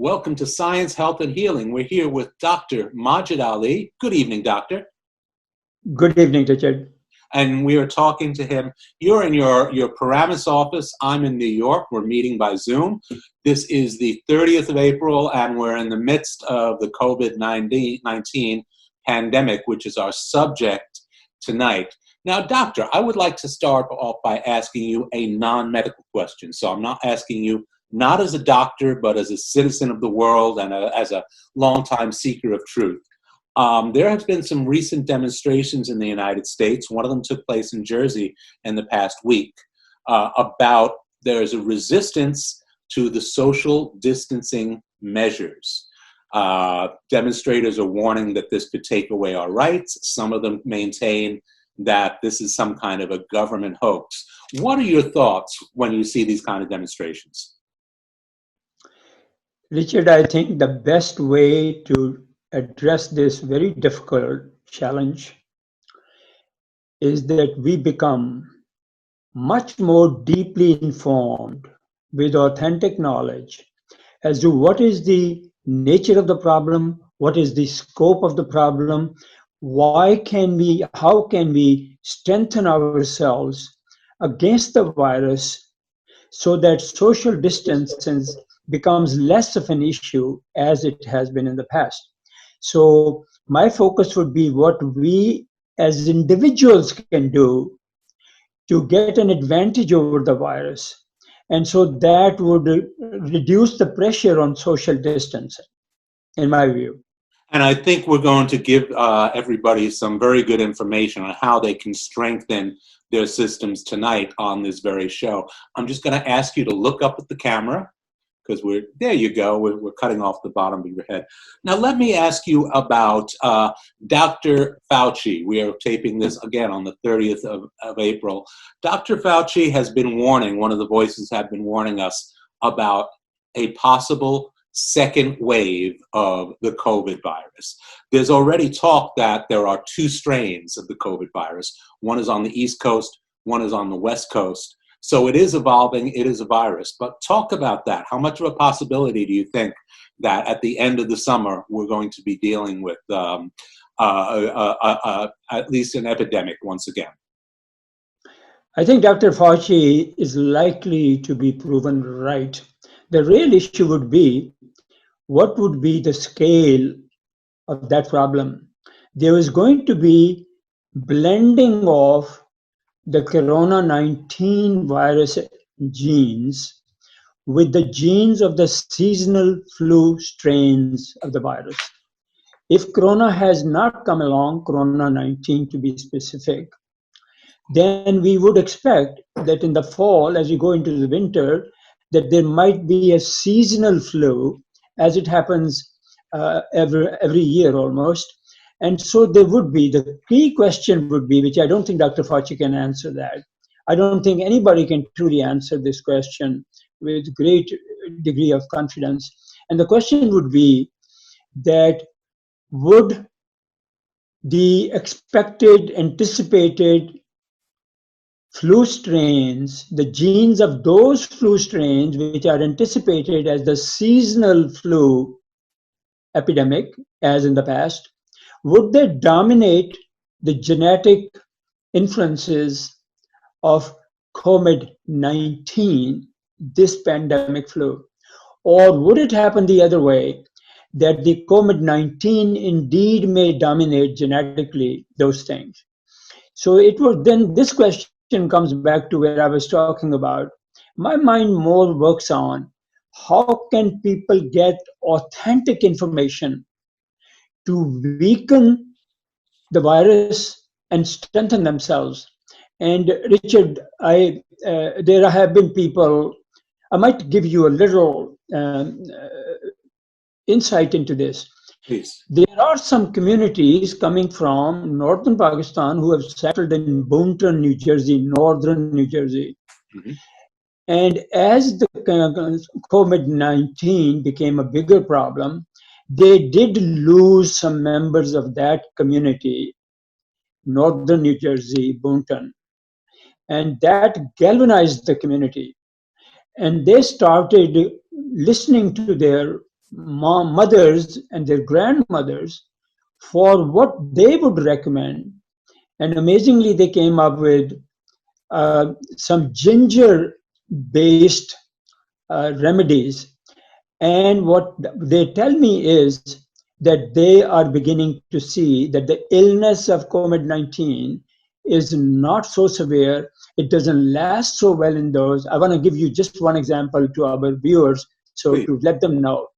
Welcome to Science, Health, and Healing. We're here with Dr. Majid Ali. Good evening, doctor. Good evening, Richard. And we are talking to him. You're in your Paramus office. I'm in New York. We're meeting by Zoom. This is the 30th of April, and we're in the midst of the COVID-19 pandemic, which is our subject tonight. Now, doctor, I would like to start off by asking you a non-medical question. So I'm not asking you not as a doctor, but as a citizen of the world and as a longtime seeker of truth. There have been some recent demonstrations in the United States. One of them took place in Jersey in the past week about there's a resistance to the social distancing measures. Demonstrators are warning that this could take away our rights. Some of them maintain that this is some kind of a government hoax. What are your thoughts when you see these kind of demonstrations? Richard, I think the best way to address this very difficult challenge is that we become much more deeply informed with authentic knowledge as to what is the nature of the problem, what is the scope of the problem, how can we strengthen ourselves against the virus so that social distance becomes less of an issue as it has been in the past. So my focus would be what we as individuals can do to get an advantage over the virus. And so that would reduce the pressure on social distancing, in my view. And I think we're going to give everybody some very good information on how they can strengthen their systems tonight on this very show. I'm just going to ask you to look up at the camera, because there you go, we're cutting off the bottom of your head. Now let me ask you about Dr. Fauci. We are taping this again on the 30th of April. Dr. Fauci has been warning, one of the voices have been warning us about a possible second wave of the COVID virus. There's already talk that there are two strains of the COVID virus. One is on the East Coast, one is on the West Coast. So it is evolving, it is a virus. But talk about that. How much of a possibility do you think that at the end of the summer we're going to be dealing with at least an epidemic once again? I think Dr. Fauci is likely to be proven right. The real issue would be, what would be the scale of that problem? There is going to be blending of the corona-19 virus genes with the genes of the seasonal flu strains of the virus. If corona has not come along, corona-19 to be specific, then we would expect that in the fall, as we go into the winter, that there might be a seasonal flu, as it happens every year almost. And so there would be, the key question would be, which I don't think Dr. Fauci can answer that. I don't think anybody can truly answer this question with great degree of confidence. And the question would be that would the expected, anticipated flu strains, the genes of those flu strains which are anticipated as the seasonal flu epidemic, as in the past, would they dominate the genetic influences of COVID-19, this pandemic flu? Or would it happen the other way, that the COVID-19 indeed may dominate genetically those things? So it would then, this question comes back to where I was talking about. My mind more works on how can people get authentic information to weaken the virus and strengthen themselves. And Richard, there have been people, I might give you a little insight into this. Please. There are some communities coming from northern Pakistan who have settled in Boonton, New Jersey, northern New Jersey. Mm-hmm. And as the COVID-19 became a bigger problem, they did lose some members of that community, northern New Jersey, Boonton. And that galvanized the community. And they started listening to their mothers and their grandmothers for what they would recommend. And amazingly, they came up with some ginger-based remedies. And what they tell me is that they are beginning to see that the illness of COVID-19 is not so severe. It doesn't last so well in those. I want to give you just one example to our viewers, so Please. to let them know.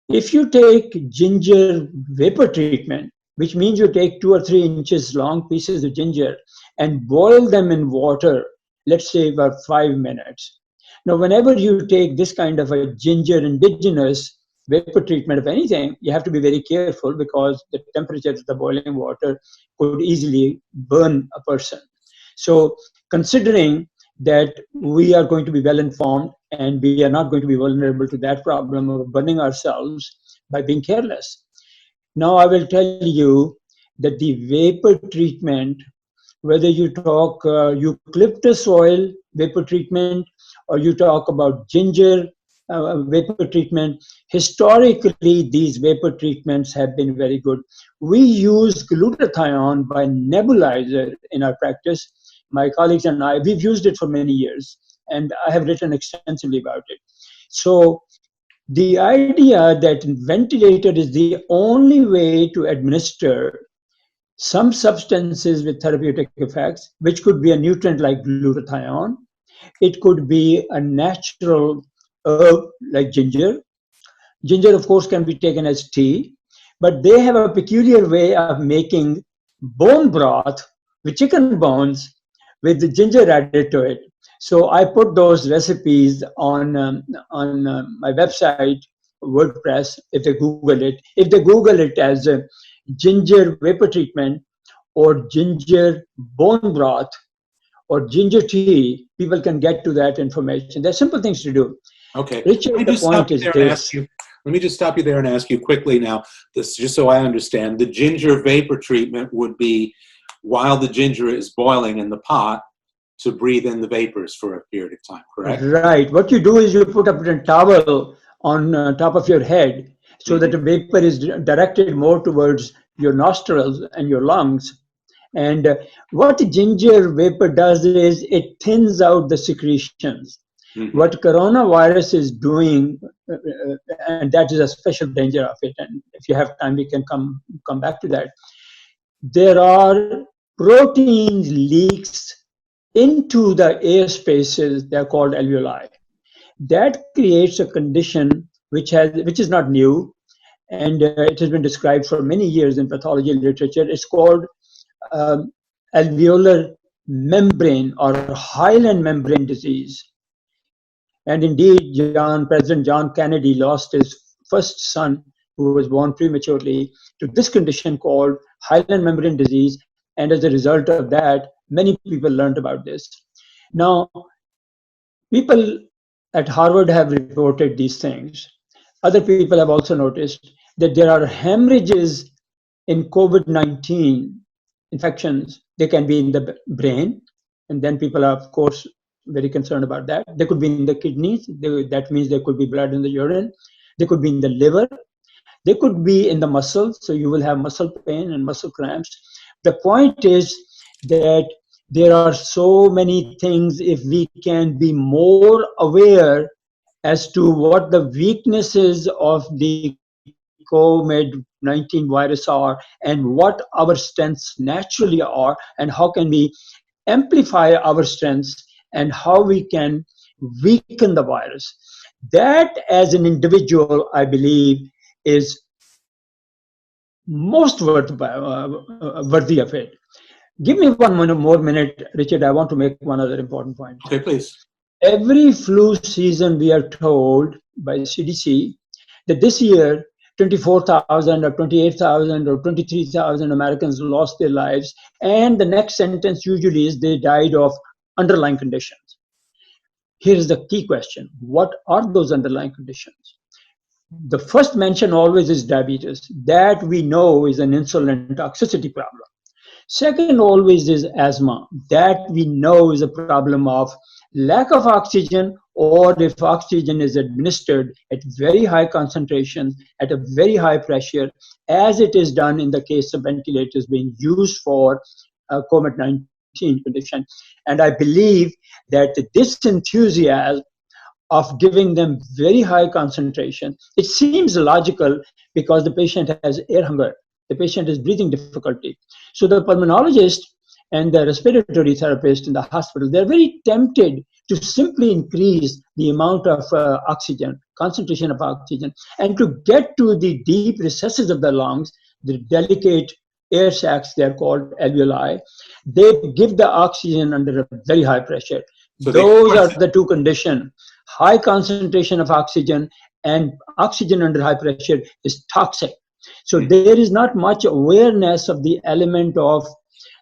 If you take ginger vapor treatment, which means you take 2 or 3 inches long pieces of ginger and boil them in water, let's say about 5 minutes. Now, whenever you take this kind of a ginger indigenous vapor treatment of anything, you have to be very careful because the temperature of the boiling water could easily burn a person. So, considering that we are going to be well informed and we are not going to be vulnerable to that problem of burning ourselves by being careless. Now, I will tell you that the vapor treatment, whether you talk eucalyptus oil vapor treatment or you talk about ginger vapor treatment, historically these vapor treatments have been very good. We use glutathione by nebulizer in our practice. My colleagues and I, we've used it for many years, and I have written extensively about it. So the idea that ventilator is the only way to administer some substances with therapeutic effects, which could be a nutrient like glutathione, it could be a natural herb like ginger. Ginger, of course, can be taken as tea, but they have a peculiar way of making bone broth with chicken bones with the ginger added to it. So I put those recipes on my website, WordPress. If they Google it as ginger vapor treatment or ginger bone broth or ginger tea, people can get to that information. There's simple things to do. Okay. Richard, the point is this. Let me just stop you there and ask you quickly now, this just so I understand. The ginger vapor treatment would be while the ginger is boiling in the pot to breathe in the vapors for a period of time, correct? Right. What you do is you put up a towel on top of your head so that the vapor is directed more towards your nostrils and your lungs. And what ginger vapor does is it thins out the secretions. What coronavirus is doing, and that is a special danger of it, and if you have time, we can come back to that. There are protein leaks into the air spaces. They're called alveoli. That creates a condition which is not new, and it has been described for many years in pathology literature. It's called alveolar membrane or hyaline membrane disease. And indeed, President John Kennedy lost his first son, who was born prematurely, to this condition called hyaline membrane disease. And as a result of that, many people learned about this. Now, people at Harvard have reported these things. Other people have also noticed that there are hemorrhages in COVID-19 infections. They can be in the brain, and then people are, of course, very concerned about that. They could be in the kidneys. That means there could be blood in the urine. They could be in the liver. They could be in the muscles, so you will have muscle pain and muscle cramps. The point is that there are so many things. If we can be more aware as to what the weaknesses of the COVID-19 virus are and what our strengths naturally are, and how can we amplify our strengths and how we can weaken the virus. That, as an individual, I believe, is most worthy of it. Give me one more minute, Richard. I want to make one other important point. Okay, please. Every flu season, we are told by CDC that this year, 24,000 or 28,000 or 23,000 Americans lost their lives. And the next sentence usually is they died of underlying conditions. Here is the key question. What are those underlying conditions? The first mention always is diabetes. That we know is an insulin toxicity problem. Second always is asthma. That we know is a problem of lack of oxygen or if oxygen is administered at very high concentrations, at a very high pressure, as it is done in the case of ventilators being used for COVID-19 condition. And I believe that this enthusiasm of giving them very high concentration, it seems logical because the patient has air hunger, the patient has breathing difficulty. So the pulmonologist and the respiratory therapist in the hospital, they're very tempted to simply increase the amount of oxygen, concentration of oxygen, and to get to the deep recesses of the lungs, the delicate air sacs, they're called alveoli. They give the oxygen under a very high pressure. So those are the two conditions. High concentration of oxygen and oxygen under high pressure is toxic. So there is not much awareness of the element of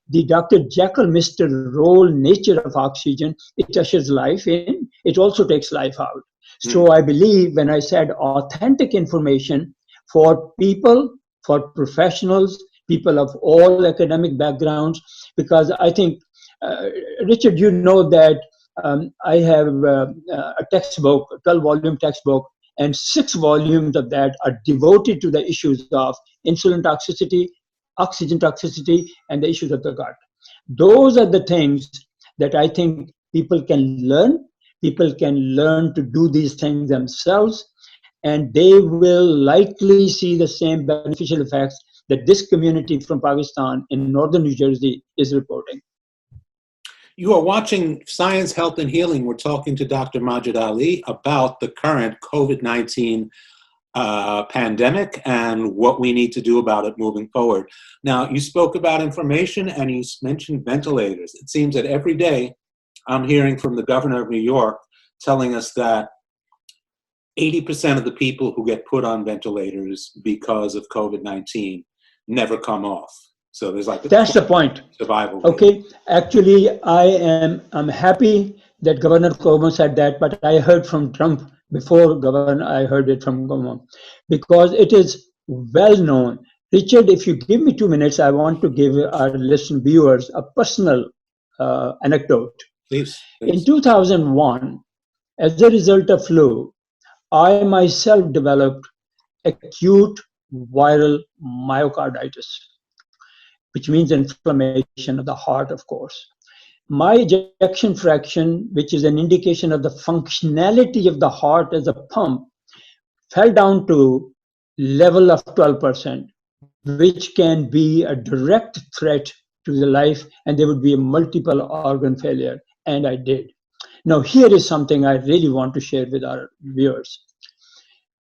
the Dr. Jekyll, Mr. Roll nature of oxygen. It ushers life in, it also takes life out. So I believe when I said authentic information for people, for professionals, people of all academic backgrounds, because I think, Richard, you know that I have a textbook, a 12-volume textbook, and 6 volumes of that are devoted to the issues of insulin toxicity, oxygen toxicity, and the issues of the gut. Those are the things that I think people can learn. People can learn to do these things themselves, and they will likely see the same beneficial effects that this community from Pakistan in northern New Jersey is reporting. You are watching Science, Health, and Healing. We're talking to Dr. Majid Ali about the current COVID-19 pandemic and what we need to do about it moving forward. Now, you spoke about information and you mentioned ventilators. It seems that every day I'm hearing from the governor of New York telling us that 80% of the people who get put on ventilators because of COVID-19 never come off. So there's like that's the point. Survival. Okay, actually, I'm happy that Governor Cuomo said that, but I heard from Trump before Governor. I heard it from Cuomo because it is well known. Richard, if you give me 2 minutes, I want to give our listening viewers a personal anecdote. Please. In 2001, as a result of flu, I myself developed acute viral myocarditis, which means inflammation of the heart, of course. My ejection fraction, which is an indication of the functionality of the heart as a pump, fell down to level of 12%, which can be a direct threat to the life, and there would be a multiple organ failure, and I did. Now, here is something I really want to share with our viewers.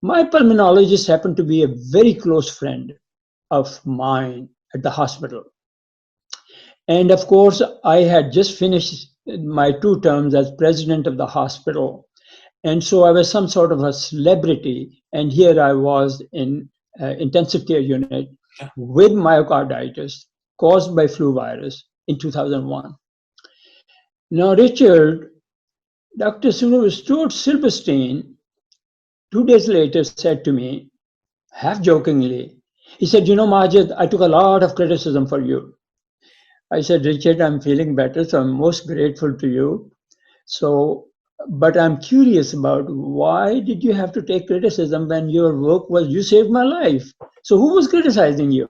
My pulmonologist happened to be a very close friend of mine at the hospital. And of course, I had just finished my 2 terms as president of the hospital. And so I was some sort of a celebrity. And here I was in intensive care unit with myocarditis caused by flu virus in 2001. Now, Richard, Dr. Stuart Silberstein, 2 days later said to me, half jokingly, he said, you know, Majid, I took a lot of criticism for you. I said, Richard, I'm feeling better, so I'm most grateful to you. So, but I'm curious about why did you have to take criticism when your work was, you saved my life. So who was criticizing you?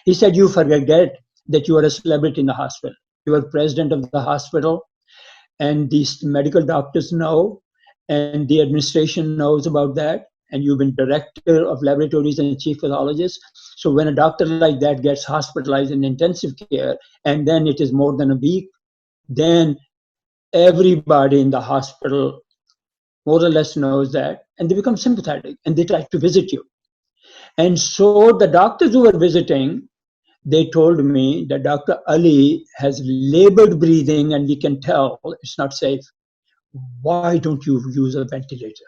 He said, you forget that you are a celebrity in the hospital. You are president of the hospital, and these medical doctors know, and the administration knows about that, and you've been director of laboratories and chief pathologist. So when a doctor like that gets hospitalized in intensive care, and then it is more than a week, then everybody in the hospital more or less knows that, and they become sympathetic, and they try to visit you. And so the doctors who were visiting, they told me that Dr. Ali has labored breathing, and we can tell it's not safe. Why don't you use a ventilator?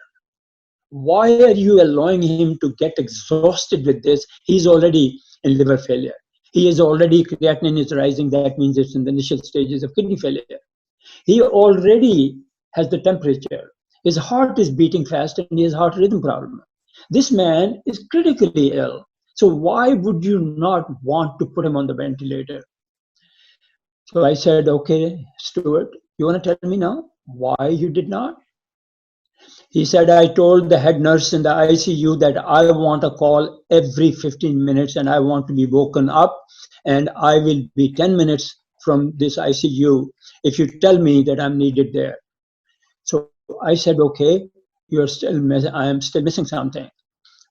Why are you allowing him to get exhausted with this? He's already in liver failure. He is already, creatinine is rising. That means it's in the initial stages of kidney failure. He already has the temperature. His heart is beating fast, and he has heart rhythm problem. This man is critically ill. So why would you not want to put him on the ventilator? So I said, okay, Stuart, you want to tell me now why you did not? He said, I told the head nurse in the ICU that I want a call every 15 minutes and I want to be woken up and I will be 10 minutes from this ICU if you tell me that I'm needed there. So I said, okay, I am still missing something.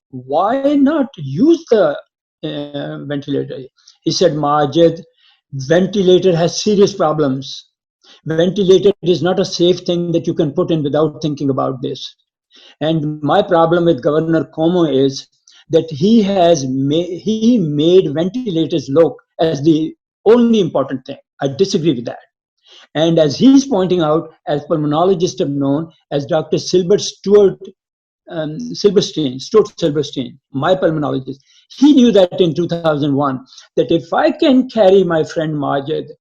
Why not use the ventilator? He said, Majid, ventilator has serious problems. Ventilator is not a safe thing that you can put in without thinking about this. And my problem with Governor Cuomo is that he made ventilators look as the only important thing. I disagree with that. And as he's pointing out, as pulmonologists have known, as Dr. Stuart Silverstein, my pulmonologist, he knew that in 2001, that if I can carry my friend Majid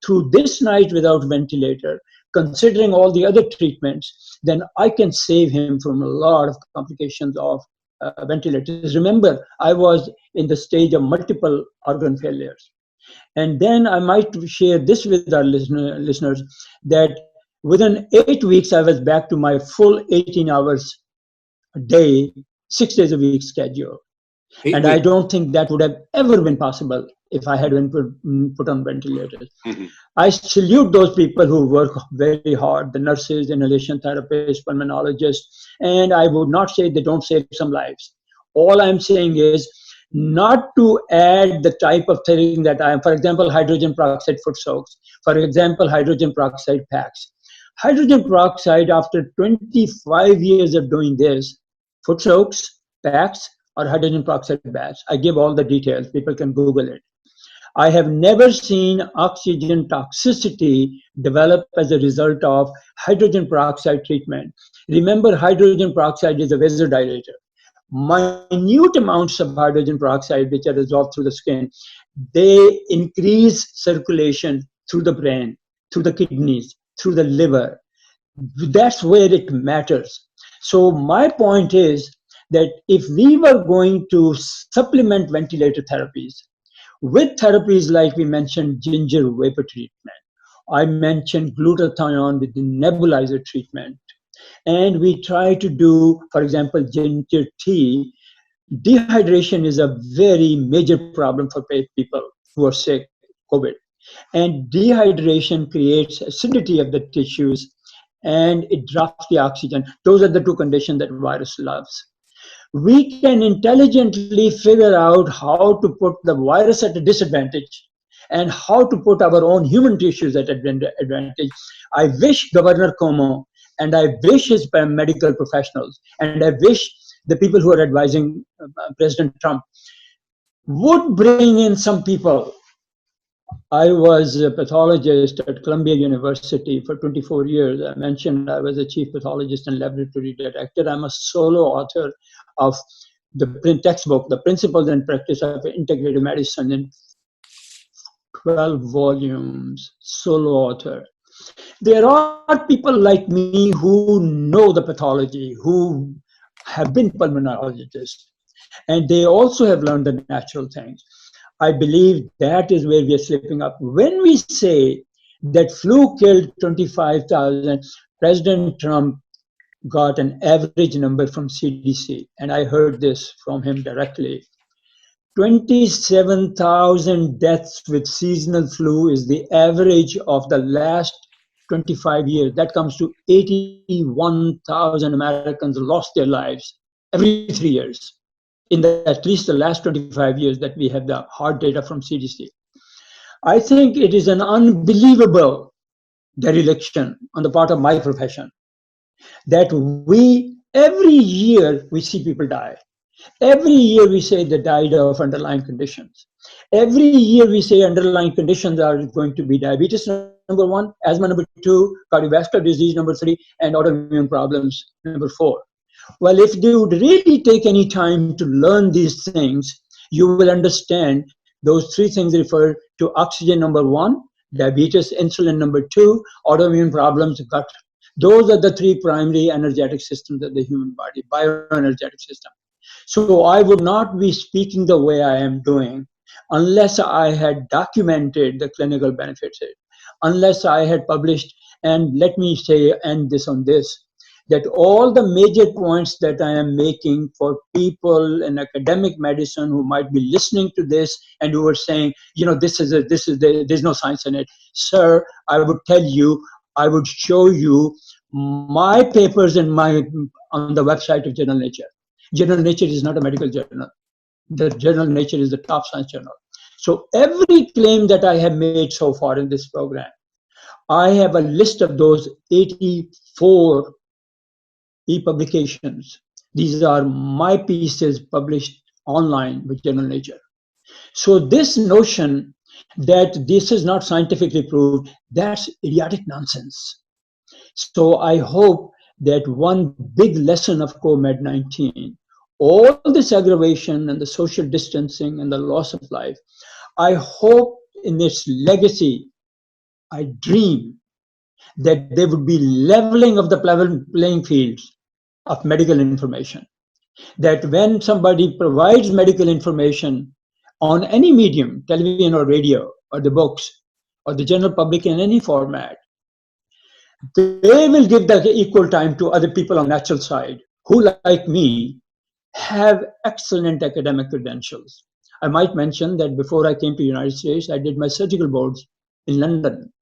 through this night without ventilator, considering all the other treatments, then I can save him from a lot of complications of ventilators. Remember, I was in the stage of multiple organ failures. And then I might share this with our listeners that within 8 weeks, I was back to my full 18 hours a day, 6 days a week schedule. And I don't think that would have ever been possible if I had been put on ventilators. Mm-hmm. I salute those people who work very hard, the nurses, inhalation therapists, pulmonologists, and I would not say they don't save some lives. All I'm saying is not to add the type of thing that I am, for example, hydrogen peroxide foot soaks, for example, hydrogen peroxide packs. Hydrogen peroxide, after 25 years of doing this, foot soaks, packs, or hydrogen peroxide baths. I give all the details. People can Google it. I have never seen oxygen toxicity develop as a result of hydrogen peroxide treatment. Remember, hydrogen peroxide is a vasodilator. Minute amounts of hydrogen peroxide, which are dissolved through the skin, they increase circulation through the brain, through the kidneys, through the liver. That's where it matters. So my point is that if we were going to supplement ventilator therapies with therapies like we mentioned ginger vapor treatment, I mentioned glutathione with the nebulizer treatment, and we try to do, for example, ginger tea. Dehydration is a very major problem for people who are sick, COVID. And dehydration creates acidity of the tissues and it drops the oxygen. Those are the two conditions that virus loves. We can intelligently figure out how to put the virus at a disadvantage and how to put our own human tissues at advantage. I wish Governor Cuomo and I wish his medical professionals and I wish the people who are advising President Trump would bring in some people. I was a pathologist at Columbia University for 24 years. I mentioned I was a chief pathologist and laboratory director. I'm a solo author of the textbook, The Principles and Practice of Integrative Medicine, in 12 volumes, solo author. There are people like me who know the pathology, who have been pulmonologists, and they also have learned the natural things. I believe that is where we are slipping up. When we say that flu killed 25,000, President Trump got an average number from CDC, and I heard this from him directly. 27,000 deaths with seasonal flu is the average of the last 25 years. That comes to 81,000 Americans lost their lives every 3 years. In at least the last 25 years that we have the hard data from CDC. I think it is an unbelievable dereliction on the part of my profession that every year we see people die. Every year we say they died of underlying conditions. Every year we say underlying conditions are going to be diabetes number 1, asthma number 2, cardiovascular disease number 3, and autoimmune problems number 4. Well, if you would really take any time to learn these things, you will understand those 3 things refer to oxygen number 1, diabetes, insulin number 2, autoimmune problems, gut. Those are the 3 primary energetic systems of the human body, bioenergetic system. So I would not be speaking the way I am doing unless I had documented the clinical benefits, unless I had published, and let me say, end this on this. that all the major points that I am making for people in academic medicine who might be listening to this and who are saying, there's no science in it. Sir, I would tell you, I would show you my papers on the website of Journal Nature. Journal Nature is not a medical journal. The Journal Nature is the top science journal. So every claim that I have made so far in this program, I have a list of those 84 e-publications. These are my pieces published online with Journal Nature. So this notion that this is not scientifically proved, that's idiotic nonsense. So I hope that one big lesson of COVID-19, all this aggravation and the social distancing and the loss of life, I hope in its legacy, I dream that there would be leveling of the playing fields of medical information. That when somebody provides medical information on any medium, television or radio, or the books, or the general public in any format, they will give the equal time to other people on the natural side who, like me, have excellent academic credentials. I might mention that before I came to the United States, I did my surgical boards in London.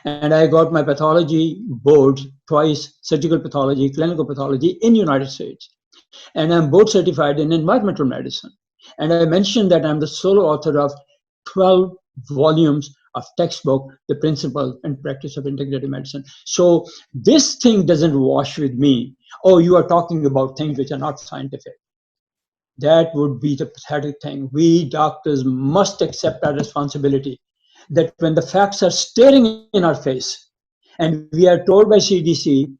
And I got my pathology boards twice, surgical pathology, clinical pathology in the United States. And I'm board certified in environmental medicine. And I mentioned that I'm the sole author of 12 volumes of textbook, The Principle and Practice of Integrative Medicine. So this thing doesn't wash with me. Oh, you are talking about things which are not scientific. That would be the pathetic thing. We doctors must accept our responsibility that when the facts are staring in our face, and we are told by CDC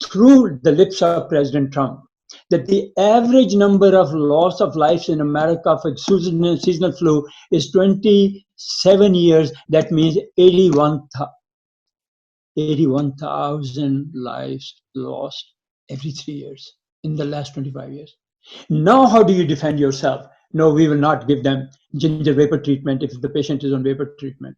through the lips of President Trump that the average number of loss of lives in America for seasonal flu is 27 years. That means 81,000 lives lost every 3 years in the last 25 years. Now, how do you defend yourself? No, we will not give them ginger vapor treatment if the patient is on vapor treatment.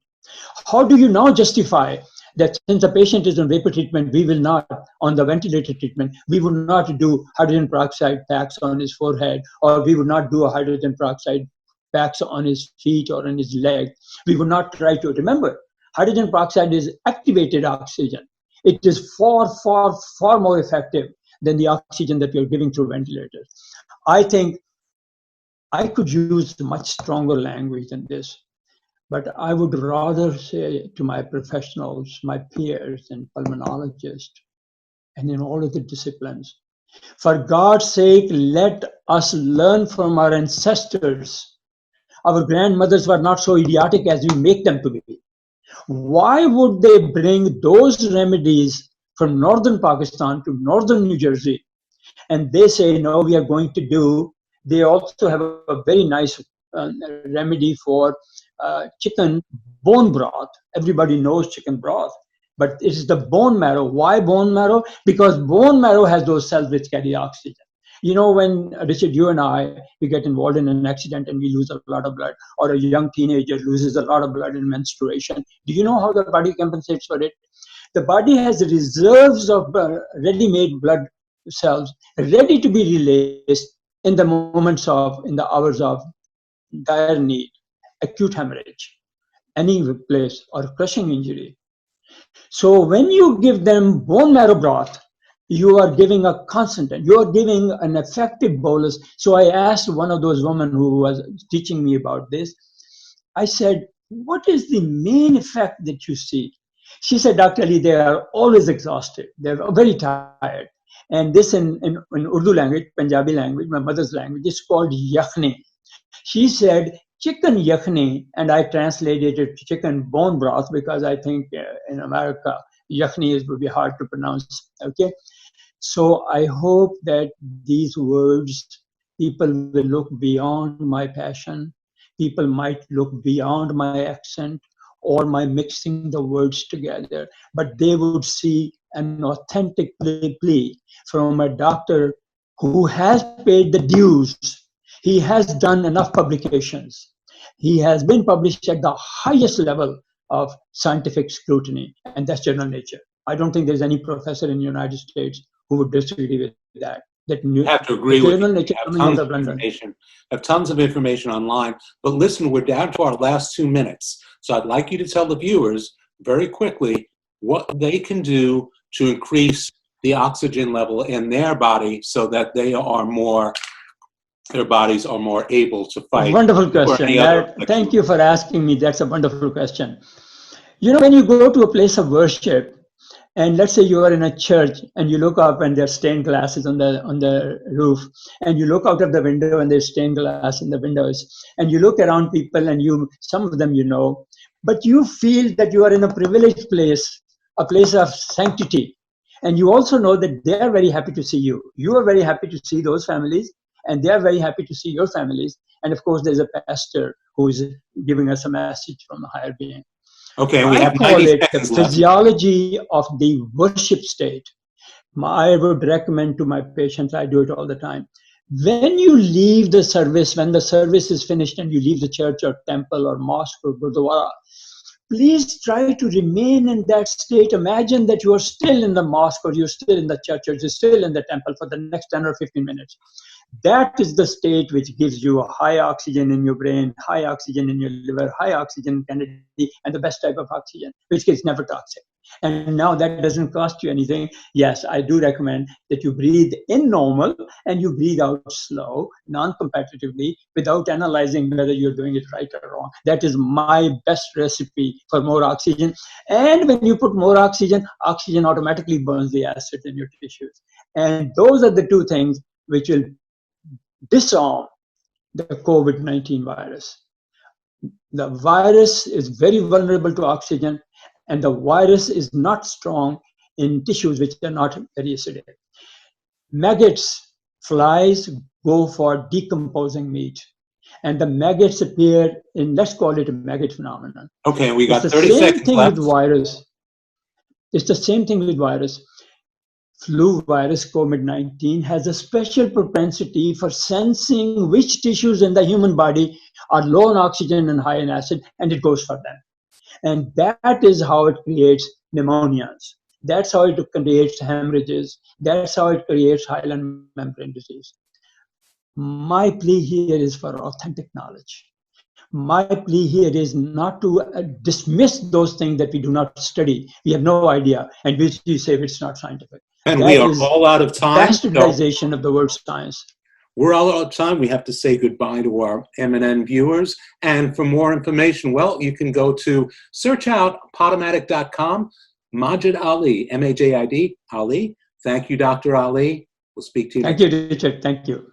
How do you now justify that since the patient is on vapor treatment, we will not, on the ventilator treatment, we will not do hydrogen peroxide packs on his forehead, or we would not do a hydrogen peroxide packs on his feet or on his leg. We would not try to, remember, hydrogen peroxide is activated oxygen. It is far, far, far more effective than the oxygen that you're giving through ventilators. I think I could use much stronger language than this, but I would rather say to my professionals, my peers and pulmonologists, and in all of the disciplines, for God's sake, let us learn from our ancestors. Our grandmothers were not so idiotic as we make them to be. Why would they bring those remedies from northern Pakistan to northern New Jersey? And they say, no, we are going to do, they also have a very nice remedy for chicken bone broth. Everybody knows chicken broth, but it is the bone marrow. Why bone marrow? Because bone marrow has those cells which carry oxygen. You know, when Richard, you and I, we get involved in an accident and we lose a lot of blood, or a young teenager loses a lot of blood in menstruation. Do you know how the body compensates for it? The body has reserves of ready-made blood cells ready to be released in the moments of, in the hours of dire need, acute hemorrhage, any place, or crushing injury. So when you give them bone marrow broth, you are giving a constant, you are giving an effective bolus. So I asked one of those women who was teaching me about this, I said, what is the main effect that you see? She said, Dr. Ali, they are always exhausted. They're very tired. And this in Urdu language, Punjabi language, my mother's language, is called yakhni. She said, chicken yakhni, and I translated it to chicken bone broth because I think in America, yakhni would be hard to pronounce, okay? So I hope that these words, people will look beyond my passion. People might look beyond my accent or my mixing the words together, but they would see an authentic plea from a doctor who has paid the dues. He has done enough publications. He has been published at the highest level of scientific scrutiny, and that's Journal Nature. I don't think there's any professor in the United States who would disagree with that. That new, I have to the agree with you. terrible We nature have coming out tons of of London. information, tons of information online. But listen, we're down to our last 2 minutes. So I'd like you to tell the viewers very quickly what they can do to increase the oxygen level in their body so that they are more, their bodies are more able to fight. Wonderful Or question. any other Thank you for asking me. That's a wonderful question. You know, when you go to a place of worship, and let's say you are in a church and you look up and there's stained glasses on the roof, and you look out of the window and there's stained glass in the windows, and you look around people and some of them you know, but you feel that you are in a privileged place, a place of sanctity. And you also know that they are very happy to see you. You are very happy to see those families, and they are very happy to see your families. And of course, there's a pastor who is giving us a message from a higher being. Okay, we I have call 90 it the seconds left. physiology of the worship state. I would recommend to my patients, I do it all the time. When you leave the service, when the service is finished and you leave the church or temple or mosque or gurdwara, please try to remain in that state. Imagine that you are still in the mosque or you're still in the church or you're still in the temple for the next 10 or 15 minutes. That is the state which gives you a high oxygen in your brain, high oxygen in your liver, high oxygen candidity, and the best type of oxygen, which is never toxic. And now that doesn't cost you anything. Yes, I do recommend that you breathe in normal and you breathe out slow, non-competitively, without analyzing whether you're doing it right or wrong. That is my best recipe for more oxygen. And when you put more oxygen, oxygen automatically burns the acid in your tissues. And those are the two things which will disarm the COVID-19 virus. The virus is very vulnerable to oxygen, and the virus is not strong in tissues which are not very acidic. Maggots, flies, go for decomposing meat, and the maggots appear in, let's call it a maggot phenomenon. Okay, we got It's the 30 same seconds thing left. with virus. It's the same thing with virus. Flu virus COVID-19 has a special propensity for sensing which tissues in the human body are low in oxygen and high in acid, and it goes for them. And that is how it creates pneumonias. That's how it creates hemorrhages. That's how it creates hyaline membrane disease. My plea here is for authentic knowledge. My plea here is not to dismiss those things that we do not study. We have no idea, and which you say it's not scientific. And That we are is all out of time. So bastardization of the word science. we're all out of time. We have to say goodbye to our MNN viewers. And for more information, well, you can go to search out podomatic.com. Majid Ali, M-A-J-I-D, Ali. Thank you, Dr. Ali. We'll speak to you next Thank you, Richard. Thank you.